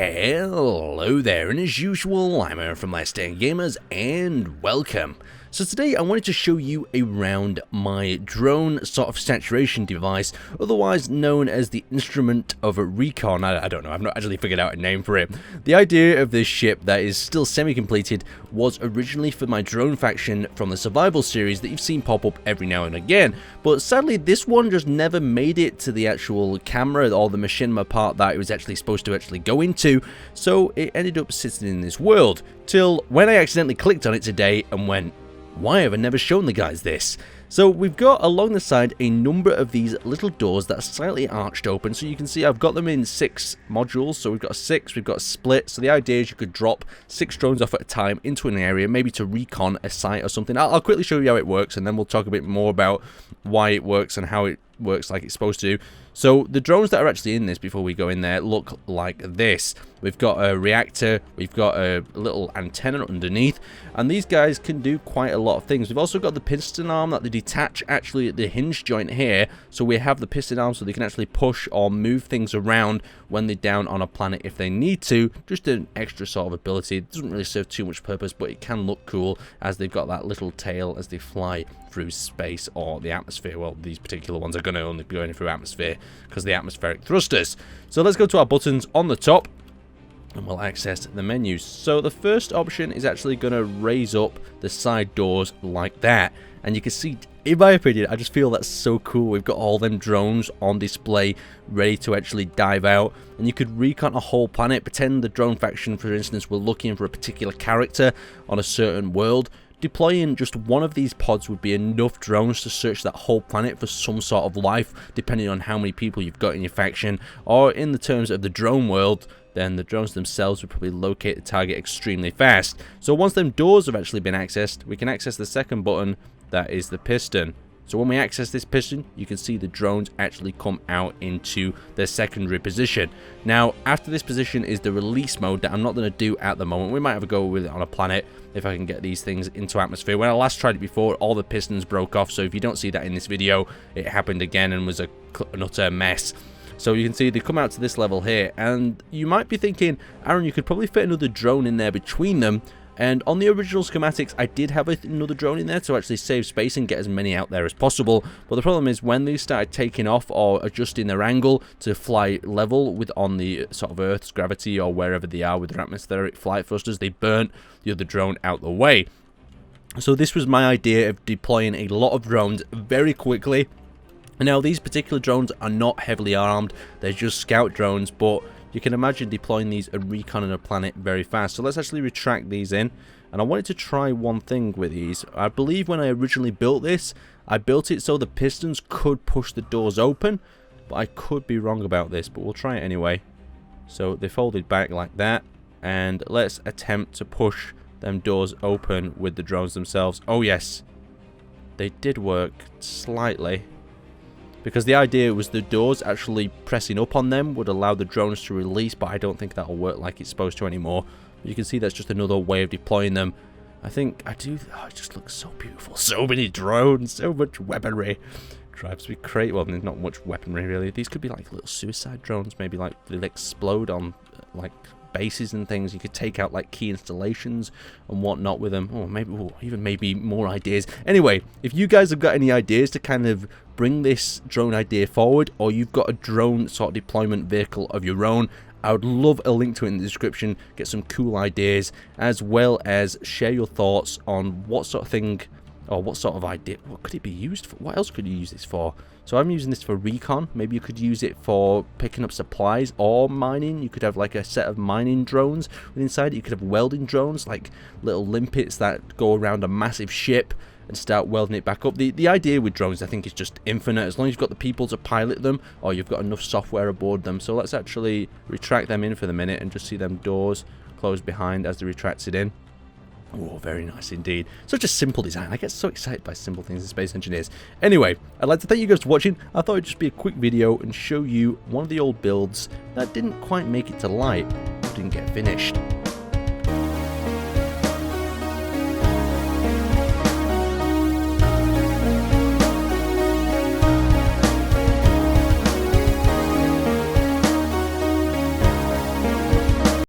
Hello there, and as usual, I'm Aaron from Last Stand Gamers, and welcome. So today I wanted to show you around my drone sort of saturation device, otherwise known as the instrument of Recon. I don't know, I've not actually figured out a name for it. The idea of this ship that is still semi-completed was originally for my drone faction from the survival series that you've seen pop up every now and again, but sadly this one just never made it to the actual camera or the machinima part that it was actually supposed to actually go into, so it ended up sitting in this world, till when I accidentally clicked on it today and went, why have I never shown the guys this? So we've got along the side a number of these little doors that are slightly arched open, so you can see I've got them in 6 modules, so we've got 6, we've got a split, so the idea is you could drop 6 drones off at a time into an area, maybe to recon a site or something. I'll quickly show you how it works, and then we'll talk a bit more about why it works and how it works like it's supposed to. So the drones that are actually in this, before we go in there, look like this. We've got a reactor, we've got a little antenna underneath, and these guys can do quite a lot of things. We've also got the piston arm that they detach actually at the hinge joint here, so we have the piston arm so they can actually push or move things around when they're down on a planet if they need to. Just an extra sort of ability. It doesn't really serve too much purpose, but it can look cool as they've got that little tail as they fly through space or the atmosphere. Well, these particular ones are going to only be going through atmosphere because of the atmospheric thrusters. So let's go to our buttons on the top and we'll access the menus. So the first option is actually going to raise up the side doors like that, and you can see, in my opinion, I just feel that's so cool. We've got all them drones on display ready to actually dive out, and you could recon a whole planet. Pretend the drone faction, for instance, were looking for a particular character on a certain world. Deploying just one of these pods would be enough drones to search that whole planet for some sort of life, depending on how many people you've got in your faction. Or in the terms of the drone world, then the drones themselves would probably locate the target extremely fast. So once them doors have actually been accessed, we can access the second button, that is the piston. So when we access this piston, you can see the drones actually come out into their secondary position. Now, after this position is the release mode that I'm not going to do at the moment. We might have a go with it on a planet if I can get these things into atmosphere. When I last tried it before, all the pistons broke off. So if you don't see that in this video, it happened again and was an utter mess. So you can see they come out to this level here, and you might be thinking, Aaron, you could probably fit another drone in there between them. And on the original schematics, I did have another drone in there to actually save space and get as many out there as possible. But the problem is when these started taking off or adjusting their angle to fly level with on the sort of Earth's gravity or wherever they are with their atmospheric flight thrusters, they burnt the other drone out the way. So this was my idea of deploying a lot of drones very quickly. Now, these particular drones are not heavily armed, they're just scout drones, but you can imagine deploying these and reconning a planet very fast. So let's actually retract these in, and I wanted to try one thing with these. I believe when I originally built this, I built it so the pistons could push the doors open, but I could be wrong about this, but we'll try it anyway. So they folded back like that, and let's attempt to push them doors open with the drones themselves. Oh yes, they did work slightly, because the idea was the doors actually pressing up on them would allow the drones to release, but I don't think that'll work like it's supposed to anymore. But you can see that's just another way of deploying them. I think I do. Oh, it just looks so beautiful. So many drones, so much weaponry. Drives me crazy. Well, there's not much weaponry really. These could be like little suicide drones, maybe like they'll explode on like bases and things. You could take out like key installations and whatnot with them. Or maybe, even maybe more ideas. Anyway, if you guys have got any ideas to kind of bring this drone idea forward, or you've got a drone sort of deployment vehicle of your own, I would love a link to it in the description. Get some cool ideas, as well as share your thoughts on what sort of thing or what sort of idea, what could it be used for? What else could you use this for? So I'm using this for recon. Maybe you could use it for picking up supplies or mining. You could have like a set of mining drones inside it. You could have welding drones, like little limpets that go around a massive ship and start welding it back up. The idea with drones, I think, is just infinite, as long as you've got the people to pilot them or you've got enough software aboard them. So let's actually retract them in for the minute and just see them doors close behind as they retract it in. Oh, very nice indeed. Such a simple design. I get so excited by simple things in Space Engineers. Anyway, I'd like to thank you guys for watching. I thought it'd just be a quick video and show you one of the old builds that didn't quite make it to light, didn't get finished.